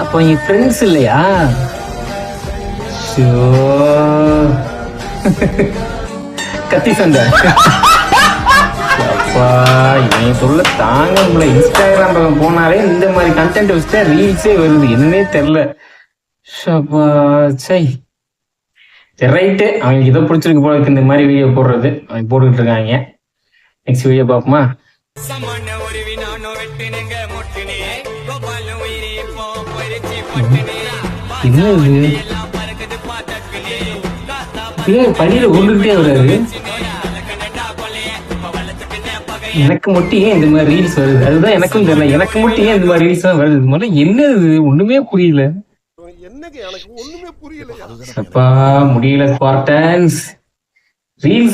அப்போ என் ஃப்ரெண்ட்ஸ் இல்லையா? கத்தி சண்டை. அப்பா என் சொல்ல தாங்க உங்களை இன்ஸ்டாகிராம் பக்கம் போனாலே இந்த மாதிரி கண்டென்ட் வச்சுட்டா ரீல்ஸே வருது, என்னன்னே தெரியல. சை ரைட்டு, அவங்களுக்கு இதை பிடிச்சிருக்கு போல இருக்கு இந்த மாதிரி வீடியோ போடுறது, அவங்க போட்டுக்கிட்டு இருக்காங்க. நெக்ஸ்ட் வீடியோ பார்ப்போமா? என்ன இது பள்ளியில உருண்டுகிட்டே வர்றாரு. எனக்கு மட்டும் ஏன் இந்த மாதிரி ரீல்ஸ் வருது, அதுதான் எனக்கும் தெரியல. எனக்கு மட்டும் ஏன் இந்த மாதிரி ரீல்ஸ் தான் வருது, முதல்ல என்ன ஒண்ணுமே புரியல. அப்பா முடியல ஸ்பார்டன்ஸ் ரீல்ஸ்